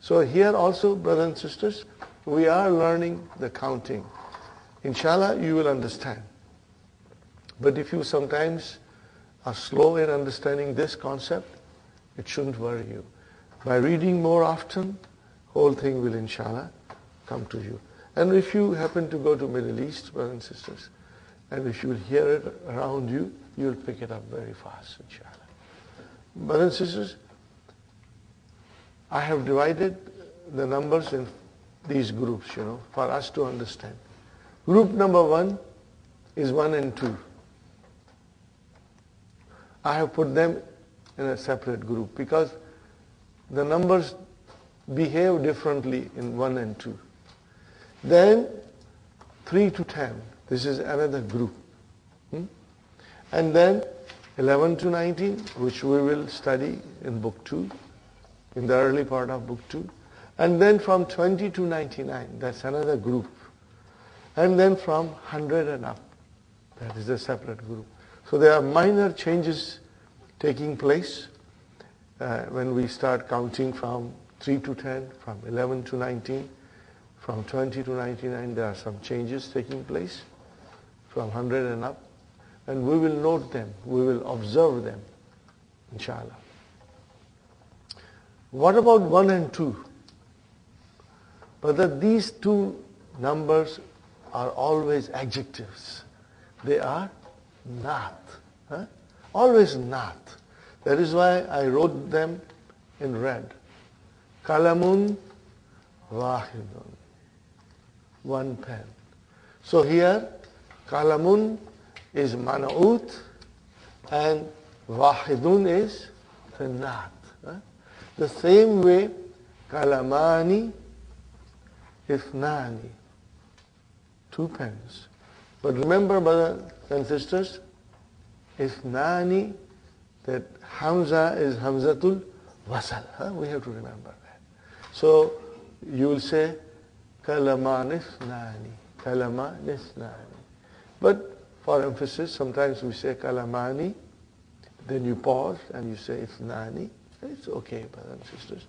So here also, brothers and sisters, we are learning the counting. Inshallah, you will understand. But if you sometimes are slow in understanding this concept, it shouldn't worry you. By reading more often, whole thing will inshallah come to you. And if you happen to go to Middle East, brothers and sisters, and if you will hear it around you, you will pick it up very fast, inshallah. Brothers and sisters, I have divided the numbers in these groups, for us to understand. Group number 1 is 1 and 2. I have put them in a separate group because the numbers behave differently in 1 and 2. Then 3 to 10, this is another group. And then 11 to 19, which we will study in book 2, in the early part of book 2. And then from 20 to 99, that's another group. And then from 100 and up, that is a separate group. So there are minor changes taking place when we start counting from 3 to 10, from 11 to 19, from 20 to 99, there are some changes taking place, from 100 and up. And we will note them, we will observe them, inshallah. What about 1 and 2? But these two numbers are always adjectives. They are not. Always not. That is why I wrote them in red. Kalamun wahidun. One pen. So here, kalamun is man'ut and wahidun is not. The same way, kalamani ithnani. 2 pens. But remember, brothers and sisters, ithnani, that Hamza is Hamzatul Wasal. We have to remember that. So you will say kalaman ithnani. Kalaman ithnani. But for emphasis, sometimes we say kalamani, then you pause and you say ithnani. It's okay, brothers and sisters.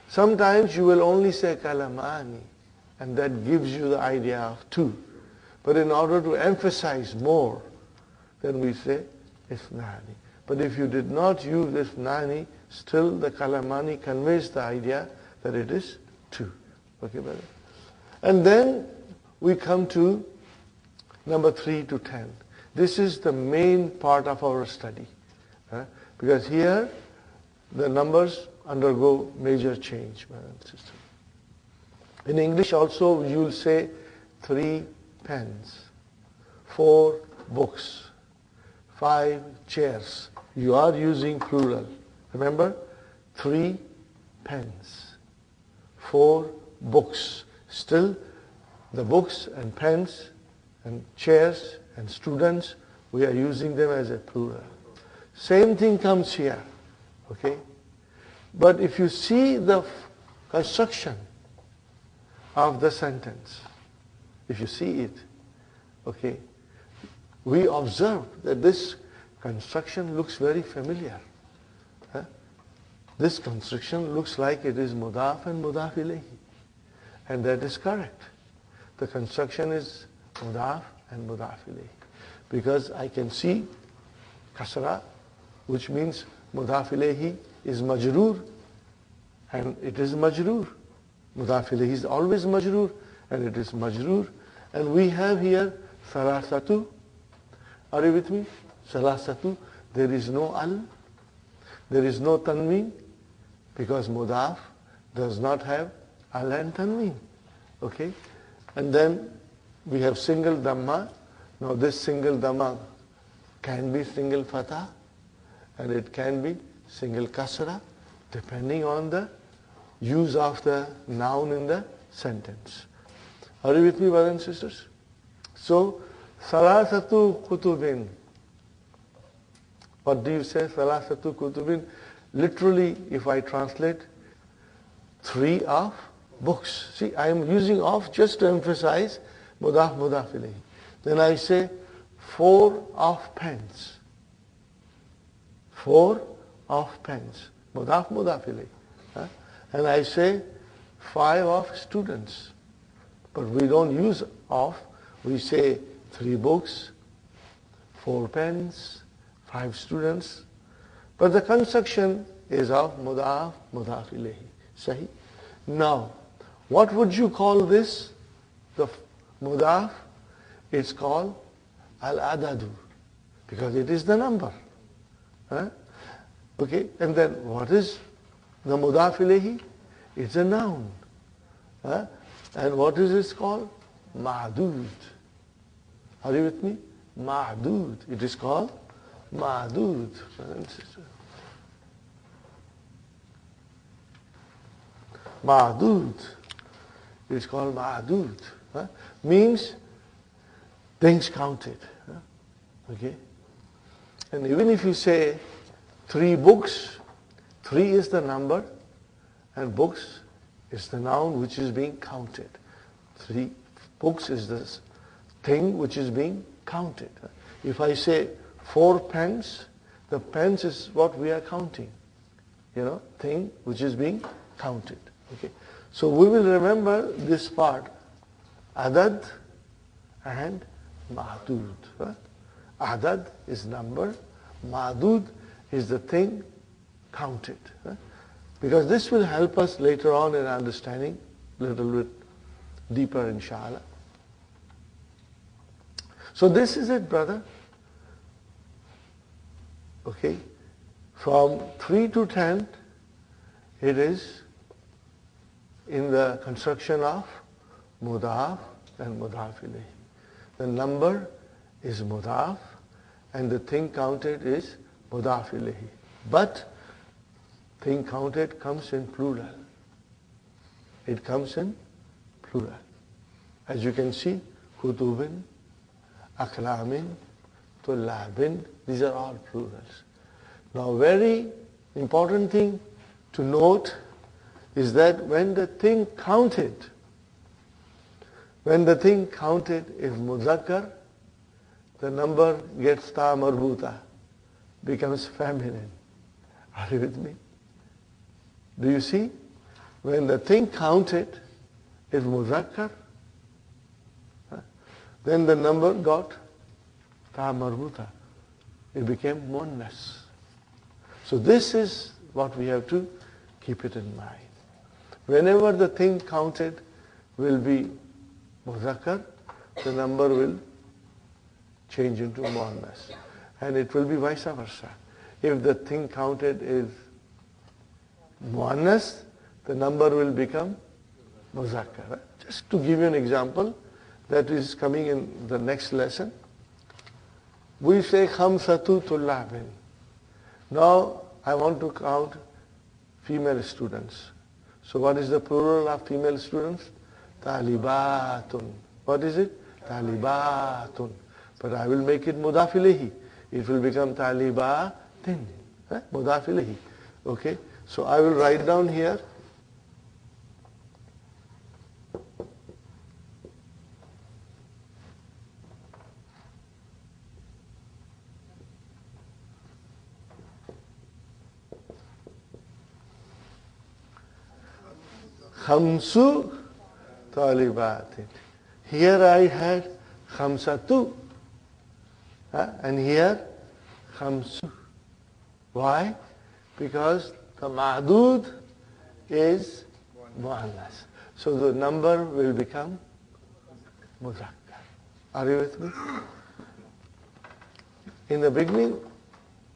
Sometimes you will only say kalamani, and that gives you the idea of 2. But in order to emphasize more, then we say ithnani. But if you did not use ithnani, still the kalamani conveys the idea that it is 2. Okay, brother? And then we come to number 3 to 10. This is the main part of our study. Because here, the numbers undergo major change, brother and sister. In English also, you will say 3 pens, 4 books, 5 chairs. You are using plural. Remember, 3 pens, 4 books. Still, the books and pens and chairs and students, we are using them as a plural. Same thing comes here. Okay? But if you see the construction of the sentence, if you see it, okay, we observe that this construction looks very familiar. This construction looks like it is mudaf and mudaf ilayhi. And that is correct. The construction is mudaf and mudaf ilayhi. Because I can see kasra, which means mudaf ilayhi is majroor, and it is majroor. Mudaf ilayhi is always majroor, and it is majroor. And we have here salasatu. Are you with me? Salasatu. There is no al. There is no tanween, because mudaf does not have al and tanween. Okay? And then we have single dhamma. Now this single dhamma can be single fatha, and it can be single kasra, depending on the use of the noun in the sentence. Are you with me, brothers and sisters? So, salasatu kutubin. What do you say? Salasatu kutubin. Literally, if I translate, 3 of books. See, I am using of just to emphasize mudaf mudaf ilayhi. Then I say 4 of pens. 4 of pens. Mudaf mudaf ilayhi. And I say 5 of students. But we don't use of. We say 3 books, 4 pens, 5 students. But the construction is of mudaf, mudaf ilayhi. Sahi? Now, what would you call this? The mudaf? It's called al-adadu, because it is the number. Huh? Okay, and then what is the mudaf ilayhi? It's a noun. Huh? And what is it called? Ma'dud. Are you with me? Ma'dud. It is called ma'dud. Ma'dud. It's called ma'dud. Huh? Means things counted. Huh? Okay? And even if you say 3 books, 3 is the number, and books is the noun which is being counted. 3 books is this thing which is being counted. If I say 4 pens, the pens is what we are counting. Thing which is being counted. Okay. So we will remember this part, adad and ma'dud. Adad is number, ma'dud is the thing counted. Because this will help us later on in understanding a little bit deeper, inshallah. So this is it, brother. Okay. From 3 to 10, it is in the construction of mudaf and mudaf ilayhi. The number is mudaf and the thing counted is mudaf ilayhi. But thing counted comes in plural. It comes in plural. As you can see, kutubin, aklamin, tullabin, these are all plurals. Now, very important thing to note is that when the thing counted is muzakkar, the number gets ta marbuta, becomes feminine. Are you with me? Do you see? When the thing counted is muzakkar, then the number got ta marbuta. It became muannas. So this is what we have to keep it in mind. Whenever the thing counted will be muzakkar, the number will change into muannas. And it will be vice versa. If the thing counted is muannas, the number will become muzakkar. Just to give you an example that is coming in the next lesson. We say khamsatu tullabin. Now I want to count female students. So what is the plural of female students? Talibatun. What is it? Talibatun. But I will make it mudaf ilayhi. It will become talibatin. Mudaf ilayhi. Okay. So I will write down here. Khamsu talibatin. Here I had khamsatu. And here khamsu. Why? Because the ma'dud is muannas. So the number will become muzakkar. Are you with me? In the beginning,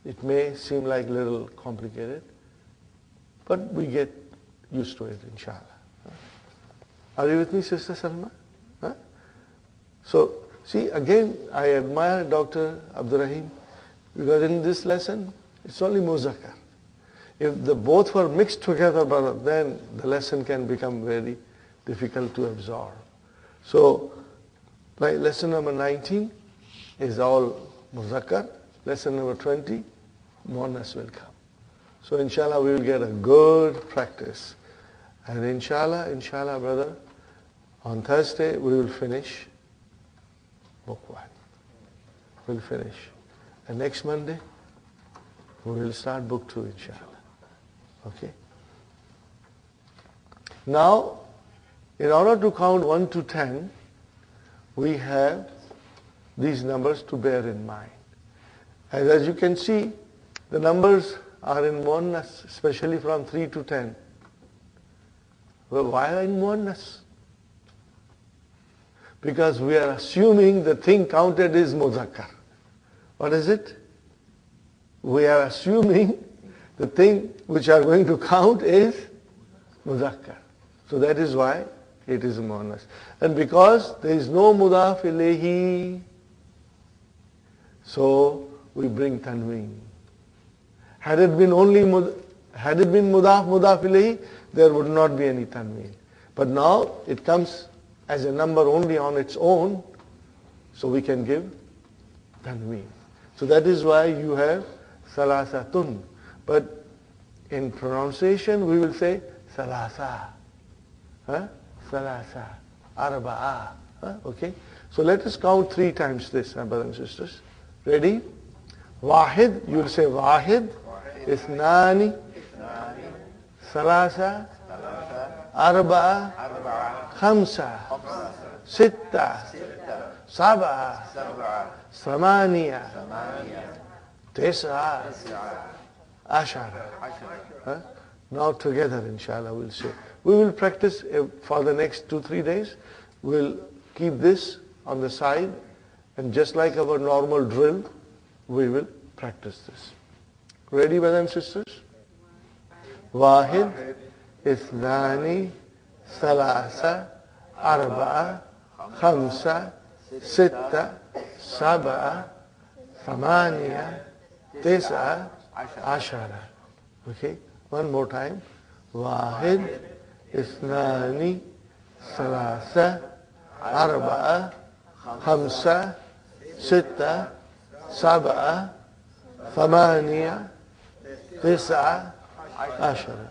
it may seem like a little complicated, but we get used to it, inshallah. Are you with me, Sister Salma? So, see, again, I admire Dr. Abdurrahim, because in this lesson, it's only muzakkar. If the both were mixed together, brother, then the lesson can become very difficult to absorb. So, like lesson number 19 is all muzakkar. Lesson number 20, muannas will come. So, inshallah, we will get a good practice. And inshallah, brother, on Thursday we will finish book 1. We'll finish. And next Monday, we will start book 2, inshallah. Okay? Now, in order to count 1 to 10, we have these numbers to bear in mind. And as you can see, the numbers are in oneness, especially from 3 to 10. Well, why in oneness? Because we are assuming the thing counted is muzakkar. What is it? We are assuming the thing which are going to count is muzakkar. So that is why it is muannas. And because there is no mudaf ilayhi, so we bring tanween. Had it been mudaf ilayhi, there would not be any tanween. But now it comes as a number only on its own, so we can give tanween. So that is why you have salasatun. But in pronunciation we will say salasa, salasa, arba'a. Okay? So let us count 3 times this, brothers and sisters. Ready? Wahid, you will say wahid, ithnani, salasa, arba'a, khamsa, sitta, sab'a, samaniya, tis'a, ashara. Now together, inshallah, we'll say. We will practice for the next 2-3 days. We'll keep this on the side, and just like our normal drill, we will practice this. Ready, brothers and sisters? Wahid, ithnani, thalatha, arba'a, khamsa, sitta, sab'a, thamaniya, tis'a, ashara. Okay? One more time. Wahid, ithnani, thalatha, arba'a, khamsa, sitta, sab'a, thamaniya, tis'a, ashara.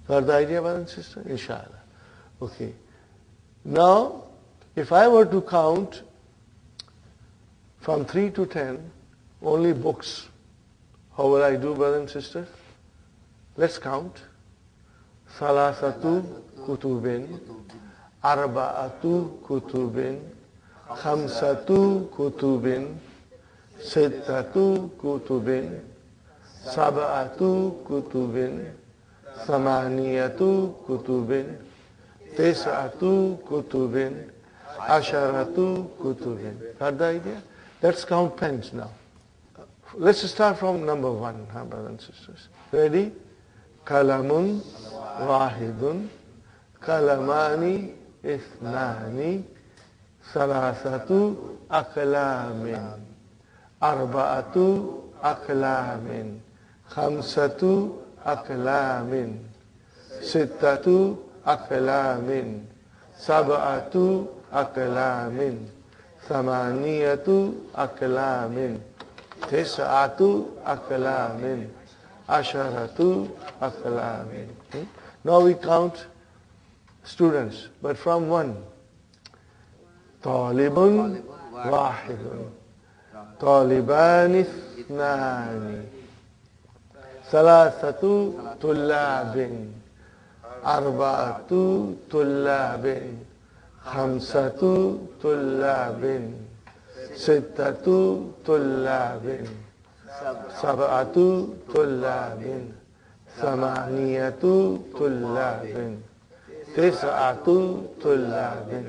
Got the idea, brother and sister? Inshallah. Okay. Now, if I were to count from 3 to 10, only books, how will I do, brother and sister? Let's count. Salasatu kutubin, arba'atu kutubin, khamsatu kutubin, sittatu kutubin, sab'atu kutubin, thamaniyatu kutubin, tis'atu kutubin, asharatu kutubin. Got the idea? Let's count pens now. Let's start from number 1, brothers and sisters. Ready? Kalamun wahidun, kalamani ithnani, salasatu aklamin, arba'atu aklamin, khamsatu aklamin, sittatu aklamin, sab'atu aklamin, thamaniyatu aklamin, tis'atu aklamin, asharatu aklamin. Now we count students, but from 1. Talibun wahidun, talibani ithnani, thalathatu tullabin, arba'atu tullabin, khamsatu tullabin, sittatu tullabin, sab'atu tullabin, thamaniyatu tullabin, tis'atu tullabin,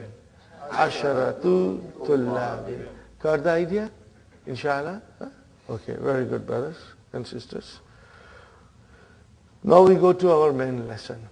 asharatu tullabin. Got the idea? Inshallah? Okay, very good, brothers and sisters. Now we go to our main lesson.